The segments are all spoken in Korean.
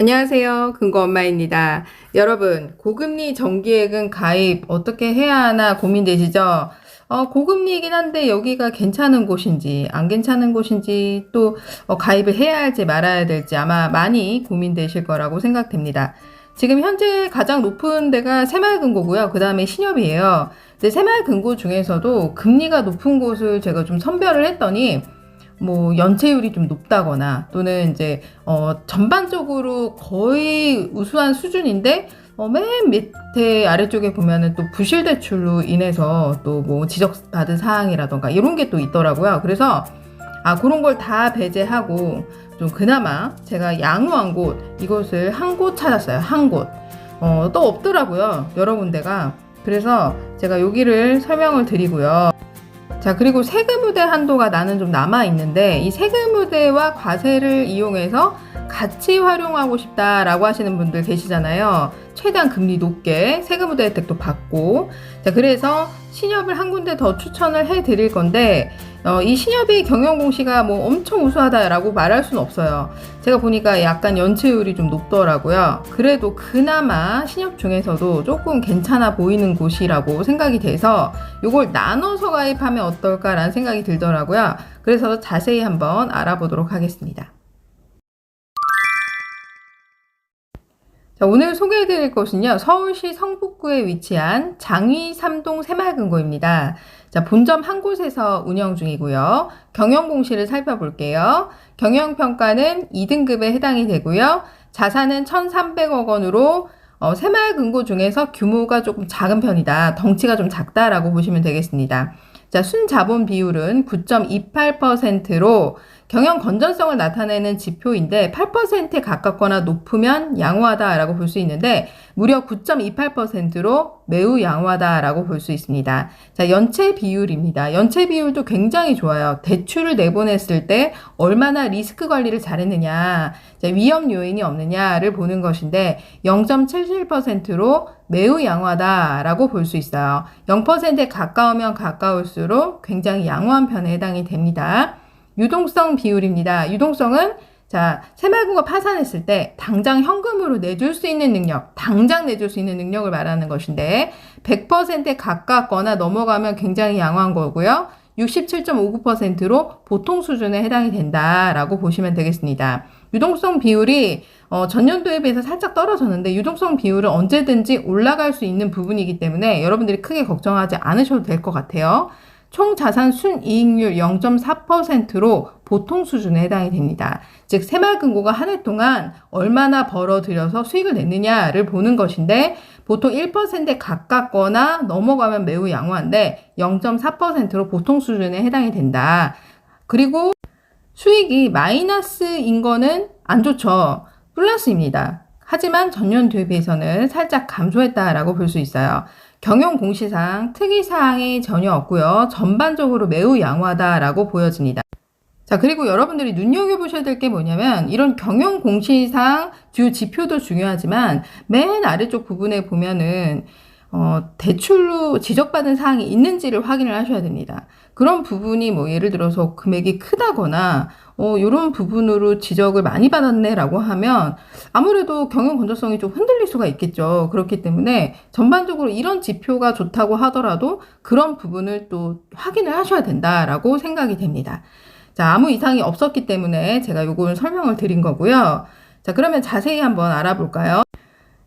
안녕하세요. 근거엄마입니다. 여러분, 고금리 정기예금 가입 어떻게 해야 하나 고민되시죠? 고금리이긴 한데 여기가 괜찮은 곳인지 안 괜찮은 곳인지 또 가입을 해야 할지 말아야 될지 아마 많이 고민되실 거라고 생각됩니다. 지금 현재 가장 높은 데가 새마을금고고요. 그 다음에 신협이에요. 근데 새마을금고 중에서도 금리가 높은 곳을 제가 좀 선별을 했더니 뭐 연체율이 좀 높다거나 또는 이제 전반적으로 거의 우수한 수준인데 맨 밑에 아래쪽에 보면은 또 부실 대출로 인해서 또 뭐 지적받은 사항이라던가 이런 게 또 있더라고요. 그래서 그런 걸 다 배제하고 좀 그나마 제가 양호한 곳 이곳을 한 곳 찾았어요. 한 곳. 또 없더라고요. 여러 군데가. 그래서 제가 여기를 설명을 드리고요. 자, 그리고 세금우대 한도가 나는 좀 남아있는데 이 세금우대와 과세를 이용해서 같이 활용하고 싶다라고 하시는 분들 계시잖아요. 최대한 금리 높게 세금우대 혜택도 받고. 자, 그래서 신협을 한 군데 더 추천을 해 드릴 건데 이 신협이 경영공시가 뭐 엄청 우수하다라고 말할 수는 없어요. 제가 보니까 약간 연체율이 좀 높더라고요. 그래도 그나마 신협 중에서도 조금 괜찮아 보이는 곳이라고 생각이 돼서 이걸 나눠서 가입하면 어떨까라는 생각이 들더라고요. 그래서 자세히 한번 알아보도록 하겠습니다. 자, 오늘 소개해드릴 곳은요, 서울시 성북구에 위치한 장위 3동 새마을금고입니다. 자, 본점 한 곳에서 운영 중이고요. 경영공시를 살펴볼게요. 경영평가는 2등급에 해당이 되고요. 자산은 1,300억 원으로 새마을금고 중에서 규모가 조금 작은 편이다. 덩치가 좀 작다라고 보시면 되겠습니다. 자, 순자본 비율은 9.28%로 경영 건전성을 나타내는 지표인데 8%에 가깝거나 높으면 양호하다라고 볼 수 있는데 무려 9.28%로 매우 양호하다라고 볼 수 있습니다. 자, 연체 비율입니다. 연체 비율도 굉장히 좋아요. 대출을 내보냈을 때 얼마나 리스크 관리를 잘했느냐, 자, 위험 요인이 없느냐를 보는 것인데 0.77%로 매우 양호하다라고 볼 수 있어요. 0%에 가까우면 가까울수록 굉장히 양호한 편에 해당이 됩니다. 유동성 비율입니다. 유동성은 자, 새마을금고 파산했을 때 당장 현금으로 내줄 수 있는 능력, 당장 내줄 수 있는 능력을 말하는 것인데 100%에 가깝거나 넘어가면 굉장히 양호한 거고요. 67.59%로 보통 수준에 해당이 된다라고 보시면 되겠습니다. 유동성 비율이 전년도에 비해서 살짝 떨어졌는데 유동성 비율은 언제든지 올라갈 수 있는 부분이기 때문에 여러분들이 크게 걱정하지 않으셔도 될 것 같아요. 총 자산 순이익률 0.4%로 보통 수준에 해당이 됩니다. 즉 새마을금고가 한 해 동안 얼마나 벌어들여서 수익을 냈느냐를 보는 것인데 보통 1%에 가깝거나 넘어가면 매우 양호한데 0.4%로 보통 수준에 해당이 된다. 그리고 수익이 마이너스인 거는 안 좋죠. 플러스입니다. 하지만 전년도에 비해서는 살짝 감소했다라고 볼 수 있어요. 경영 공시상 특이사항이 전혀 없고요. 전반적으로 매우 양호하다라고 보여집니다. 자, 그리고 여러분들이 눈여겨보셔야 될 게 뭐냐면 이런 경영 공시상 주요 지표도 중요하지만 맨 아래쪽 부분에 보면은 대출로 지적받은 사항이 있는지를 확인을 하셔야 됩니다. 그런 부분이 뭐 예를 들어서 금액이 크다거나 이런 부분으로 지적을 많이 받았네라고 하면 아무래도 경영 건전성이 좀 흔들릴 수가 있겠죠. 그렇기 때문에 전반적으로 이런 지표가 좋다고 하더라도 그런 부분을 또 확인을 하셔야 된다라고 생각이 됩니다. 자, 아무 이상이 없었기 때문에 제가 요걸 설명을 드린 거고요. 자, 그러면 자세히 한번 알아볼까요?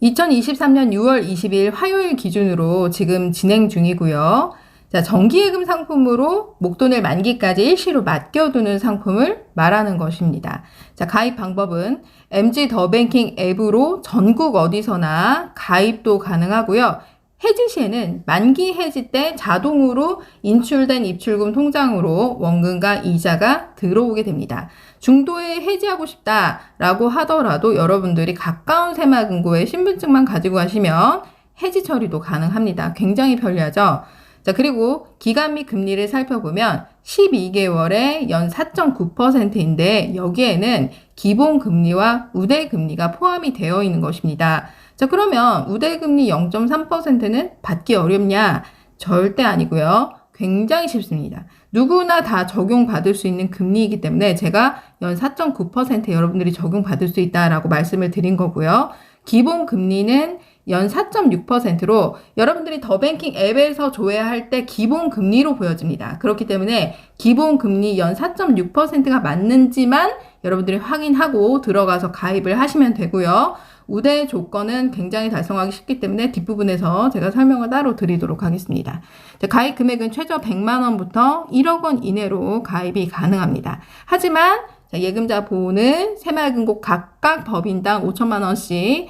2023년 6월 20일 화요일 기준으로 지금 진행 중이고요. 자, 정기예금 상품으로 목돈을 만기까지 일시로 맡겨두는 상품을 말하는 것입니다. 자, 가입 방법은 MG 더뱅킹 앱으로 전국 어디서나 가입도 가능하고요. 해지 시에는 만기 해지 때 자동으로 인출된 입출금 통장으로 원금과 이자가 들어오게 됩니다. 중도에 해지하고 싶다라고 하더라도 여러분들이 가까운 새마을금고에 신분증만 가지고 가시면 해지 처리도 가능합니다. 굉장히 편리하죠? 자, 그리고 기간 및 금리를 살펴보면 12개월에 연 4.9%인데 여기에는 기본금리와 우대금리가 포함이 되어 있는 것입니다. 자, 그러면 우대금리 0.3%는 받기 어렵냐? 절대 아니고요. 굉장히 쉽습니다. 누구나 다 적용받을 수 있는 금리이기 때문에 제가 연 4.9% 여러분들이 적용받을 수 있다라고 말씀을 드린 거고요. 기본 금리는 연 4.6%로 여러분들이 더뱅킹 앱에서 조회할 때 기본 금리로 보여집니다. 그렇기 때문에 기본 금리 연 4.6%가 맞는지만 여러분들이 확인하고 들어가서 가입을 하시면 되고요. 우대 조건은 굉장히 달성하기 쉽기 때문에 뒷부분에서 제가 설명을 따로 드리도록 하겠습니다. 가입 금액은 최저 100만 원부터 1억 원 이내로 가입이 가능합니다. 하지만 예금자 보호는 새마을금고 각각 법인당 5천만 원씩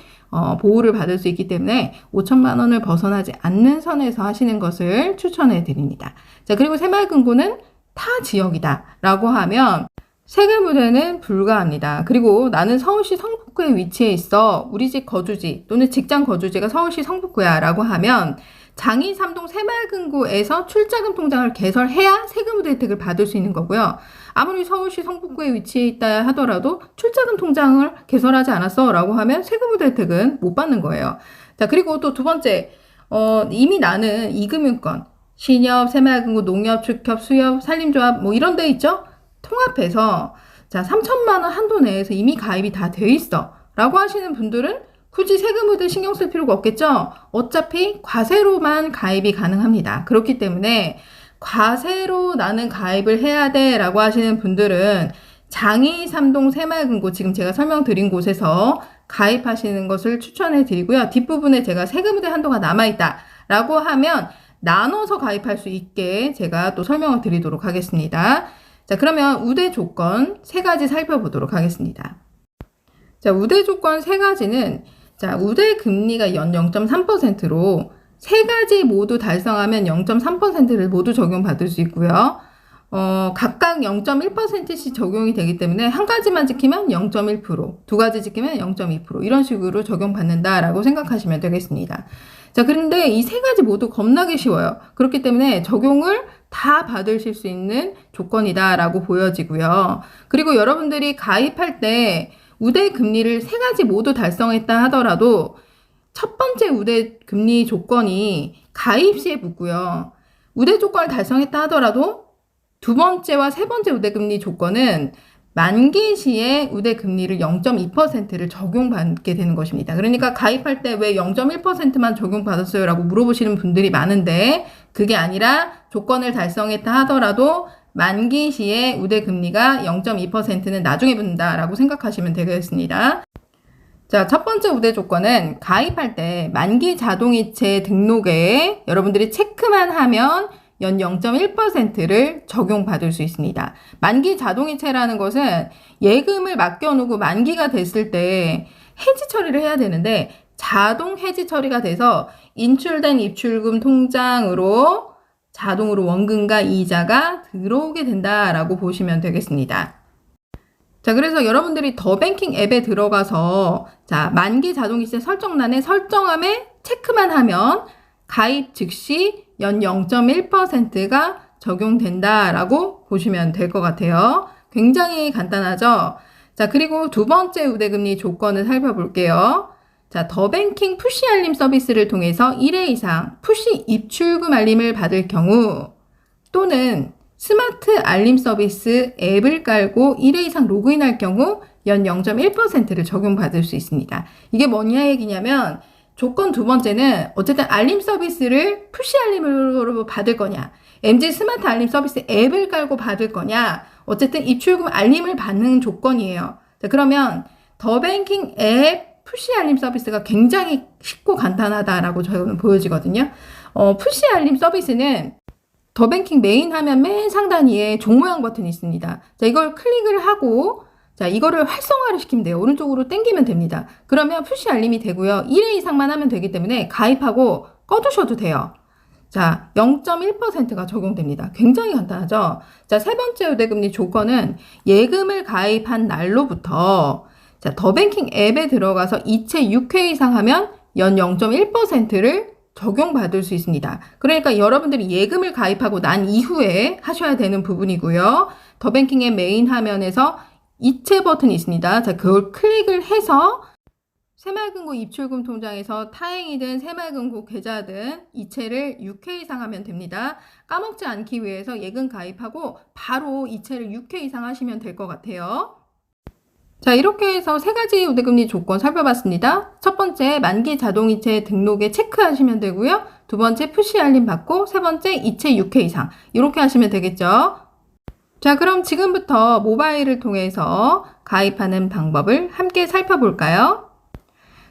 보호를 받을 수 있기 때문에 5천만 원을 벗어나지 않는 선에서 하시는 것을 추천해 드립니다. 자, 그리고 새마을금고는 타 지역이다 라고 하면 세금 우대는 불가합니다. 그리고 나는 서울시 성북구에 위치해 있어 우리 집 거주지 또는 직장 거주지가 서울시 성북구야 라고 하면 장이 3동 새마을금고에서 출자금 통장을 개설해야 세금 우대 혜택을 받을 수 있는 거고요. 아무리 서울시 성북구에 위치해 있다 하더라도 출자금 통장을 개설하지 않았어 라고 하면 세금 우대 혜택은 못 받는 거예요. 자, 그리고 또 두 번째, 이미 나는 이금융권, 신협, 새마을금고, 농협, 축협, 수협, 산림조합 뭐 이런 데 있죠? 통합해서 자 3천만 원 한도 내에서 이미 가입이 다 돼 있어 라고 하시는 분들은 굳이 세금 우대 신경 쓸 필요가 없겠죠. 어차피 과세로만 가입이 가능합니다. 그렇기 때문에 과세로 나는 가입을 해야 돼 라고 하시는 분들은 장이 3동 새마을금고 지금 제가 설명드린 곳에서 가입하시는 것을 추천해 드리고요. 뒷부분에 제가 세금 우대 한도가 남아있다 라고 하면 나눠서 가입할 수 있게 제가 또 설명을 드리도록 하겠습니다. 자, 그러면 우대 조건 3가지 살펴보도록 하겠습니다. 자, 우대 조건 3가지는 자, 우대 금리가 연 0.3%로 3가지 모두 달성하면 0.3%를 모두 적용받을 수 있고요. 각각 0.1%씩 적용이 되기 때문에 한 가지만 지키면 0.1%, 두 가지 지키면 0.2% 이런 식으로 적용받는다라고 생각하시면 되겠습니다. 자, 그런데 이 3가지 모두 겁나게 쉬워요. 그렇기 때문에 적용을 다 받으실 수 있는 조건이다라고 보여지고요. 그리고 여러분들이 가입할 때 우대 금리를 3가지 모두 달성했다 하더라도 첫 번째 우대 금리 조건이 가입 시에 붙고요. 우대 조건을 달성했다 하더라도 두 번째와 세 번째 우대 금리 조건은 만기 시에 우대 금리를 0.2%를 적용받게 되는 것입니다. 그러니까 가입할 때 왜 0.1%만 적용받았어요? 라고 물어보시는 분들이 많은데 그게 아니라 조건을 달성했다 하더라도 만기 시에 우대 금리가 0.2%는 나중에 붙는다라고 생각하시면 되겠습니다. 자, 첫 번째 우대 조건은 가입할 때 만기 자동이체 등록에 여러분들이 체크만 하면 연 0.1%를 적용받을 수 있습니다. 만기 자동이체라는 것은 예금을 맡겨놓고 만기가 됐을 때 해지 처리를 해야 되는데 자동 해지 처리가 돼서 인출된 입출금 통장으로 자동으로 원금과 이자가 들어오게 된다라고 보시면 되겠습니다. 자, 그래서 여러분들이 더뱅킹 앱에 들어가서 자, 만기 자동이체 설정란에 설정함에 체크만 하면 가입 즉시 연 0.1%가 적용된다라고 보시면 될 것 같아요. 굉장히 간단하죠? 자, 그리고 두 번째 우대금리 조건을 살펴볼게요. 자, 더뱅킹 푸시 알림 서비스를 통해서 1회 이상 푸시 입출금 알림을 받을 경우 또는 스마트 알림 서비스 앱을 깔고 1회 이상 로그인할 경우 연 0.1%를 적용받을 수 있습니다. 이게 뭐냐 얘기냐면 조건 두 번째는 어쨌든 알림 서비스를 푸시 알림으로 받을 거냐, MZ 스마트 알림 서비스 앱을 깔고 받을 거냐, 어쨌든 입출금 알림을 받는 조건이에요. 자, 그러면 더뱅킹 앱 푸시 알림 서비스가 굉장히 쉽고 간단하다라고 저는 보여지거든요. 푸시 알림 서비스는 더뱅킹 메인 화면 맨 상단위에 종 모양 버튼이 있습니다. 자, 이걸 클릭을 하고 자, 이거를 활성화를 시키면 돼요. 오른쪽으로 당기면 됩니다. 그러면 푸시 알림이 되고요. 1회 이상만 하면 되기 때문에 가입하고 꺼두셔도 돼요. 자, 0.1%가 적용됩니다. 굉장히 간단하죠? 자, 세 번째 우대금리 조건은 예금을 가입한 날로부터 자, 더뱅킹 앱에 들어가서 이체 6회 이상 하면 연 0.1%를 적용받을 수 있습니다. 그러니까 여러분들이 예금을 가입하고 난 이후에 하셔야 되는 부분이고요. 더뱅킹의 메인 화면에서 이체 버튼이 있습니다. 자, 그걸 클릭을 해서 새마을금고 입출금 통장에서 타행이든 새마을금고 계좌든 이체를 6회 이상 하면 됩니다. 까먹지 않기 위해서 예금 가입하고 바로 이체를 6회 이상 하시면 될 것 같아요. 자, 이렇게 해서 세 가지 우대금리 조건 살펴봤습니다. 첫 번째, 만기 자동이체 등록에 체크하시면 되고요. 두 번째, 푸시 알림 받고, 세 번째, 이체 6회 이상. 이렇게 하시면 되겠죠. 자, 그럼 지금부터 모바일을 통해서 가입하는 방법을 함께 살펴볼까요?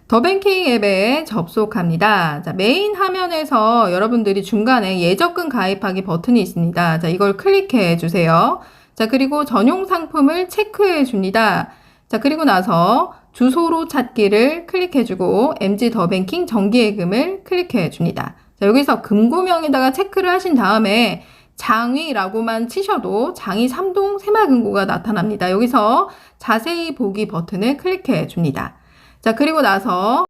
더뱅킹 앱에 접속합니다. 자, 메인 화면에서 여러분들이 중간에 예적금 가입하기 버튼이 있습니다. 자, 이걸 클릭해 주세요. 자, 그리고 전용 상품을 체크해 줍니다. 자, 그리고 나서 주소로 찾기를 클릭해주고 MG 더뱅킹 정기예금을 클릭해줍니다. 자, 여기서 금고명에다가 체크를 하신 다음에 장위라고만 치셔도 장위 3동 새마을금고가 나타납니다. 여기서 자세히 보기 버튼을 클릭해줍니다. 자, 그리고 나서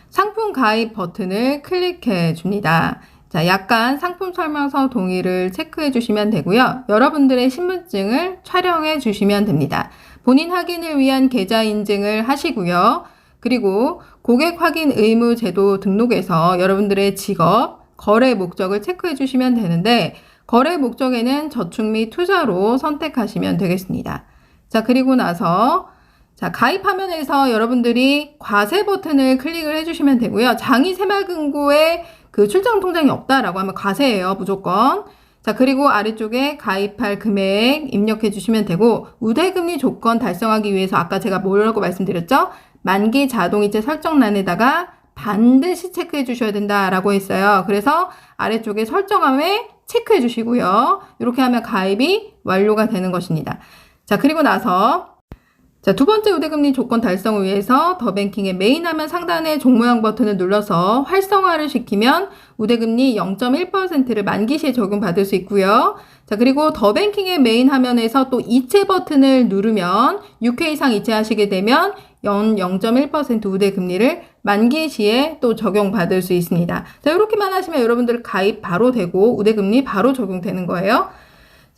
상품 가입 버튼을 클릭해줍니다. 자, 약간 상품 설명서 동의를 체크해 주시면 되고요. 여러분들의 신분증을 촬영해 주시면 됩니다. 본인 확인을 위한 계좌 인증을 하시고요. 그리고 고객 확인 의무 제도 등록에서 여러분들의 직업, 거래 목적을 체크해 주시면 되는데 거래 목적에는 저축 및 투자로 선택하시면 되겠습니다. 자, 그리고 나서 자, 가입 화면에서 여러분들이 과세 버튼을 클릭을 해주시면 되고요. 장위 새마을금고에 그 출장 통장이 없다라고 하면 과세예요, 무조건. 자, 그리고 아래쪽에 가입할 금액 입력해 주시면 되고 우대금리 조건 달성하기 위해서 아까 제가 뭐라고 말씀드렸죠? 만기 자동이체 설정란에다가 반드시 체크해 주셔야 된다라고 했어요. 그래서 아래쪽에 설정함에 체크해 주시고요. 이렇게 하면 가입이 완료가 되는 것입니다. 자, 그리고 나서 자, 두 번째 우대금리 조건 달성을 위해서 더뱅킹의 메인 화면 상단의 종모양 버튼을 눌러서 활성화를 시키면 우대금리 0.1%를 만기 시에 적용받을 수 있고요. 자, 그리고 더뱅킹의 메인 화면에서 또 이체 버튼을 누르면 6회 이상 이체하시게 되면 0.1% 우대금리를 만기 시에 또 적용받을 수 있습니다. 자, 이렇게만 하시면 여러분들 가입 바로 되고 우대금리 바로 적용되는 거예요.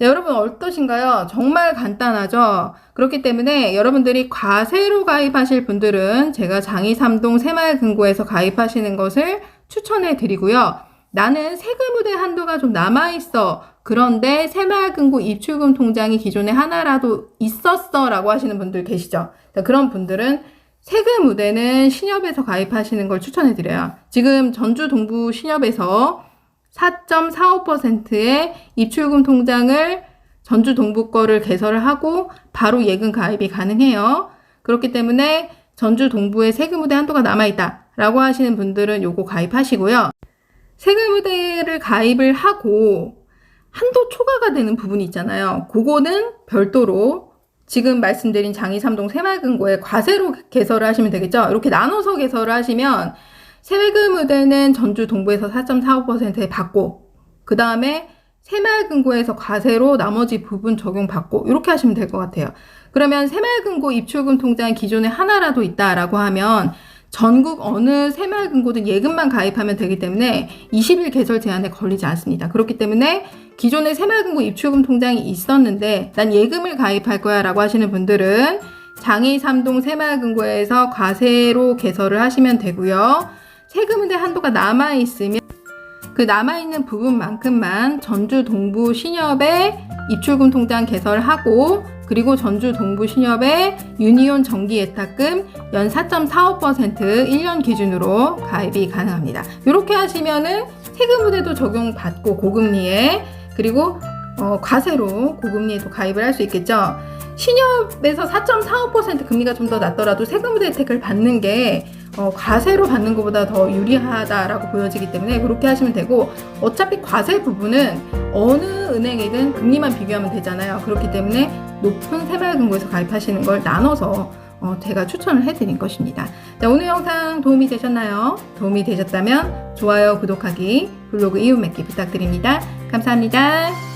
자, 여러분 어떠신가요? 정말 간단하죠? 그렇기 때문에 여러분들이 과세로 가입하실 분들은 제가 장위 3동 새마을금고에서 가입하시는 것을 추천해 드리고요. 나는 세금 우대 한도가 좀 남아있어. 그런데 새마을금고 입출금 통장이 기존에 하나라도 있었어 라고 하시는 분들 계시죠? 자, 그런 분들은 세금 우대는 신협에서 가입하시는 걸 추천해 드려요. 지금 전주 동부 신협에서 4.45%의 입출금 통장을 전주 동부 거를 개설을 하고 바로 예금 가입이 가능해요. 그렇기 때문에 전주 동부에 세금 우대 한도가 남아있다 라고 하시는 분들은 요거 가입하시고요. 세금 우대를 가입을 하고 한도 초과가 되는 부분이 있잖아요. 그거는 별도로 지금 말씀드린 장위 3동 새마을금고에 과세로 개설을 하시면 되겠죠. 이렇게 나눠서 개설을 하시면 세금 우대는 전주 동부에서 4.45%에 받고 그 다음에 새마을금고에서 과세로 나머지 부분 적용받고 이렇게 하시면 될 것 같아요. 그러면 새마을금고 입출금 통장 기존에 하나라도 있다라고 하면 전국 어느 새마을금고든 예금만 가입하면 되기 때문에 20일 개설 제한에 걸리지 않습니다. 그렇기 때문에 기존에 새마을금고 입출금 통장이 있었는데 난 예금을 가입할 거야 라고 하시는 분들은 장위 3동 새마을금고에서 과세로 개설을 하시면 되고요. 세금 우대 한도가 남아있으면 그 남아있는 부분만큼만 전주 동부 신협에 입출금 통장 개설하고 그리고 전주 동부 신협에 유니온 정기 예탁금 연 4.45% 1년 기준으로 가입이 가능합니다. 이렇게 하시면은 세금 우대도 적용받고 고금리에 그리고 과세로 고금리에도 가입을 할 수 있겠죠. 신협에서 4.45% 금리가 좀 더 낮더라도 세금 우대 혜택을 받는 게 과세로 받는 것보다 더 유리하다라고 보여지기 때문에 그렇게 하시면 되고 어차피 과세 부분은 어느 은행이든 금리만 비교하면 되잖아요. 그렇기 때문에 높은 새마을금고에서 가입하시는 걸 나눠서 제가 추천을 해드린 것입니다. 자, 오늘 영상 도움이 되셨나요? 도움이 되셨다면 좋아요, 구독하기, 블로그 이웃 맺기 부탁드립니다. 감사합니다.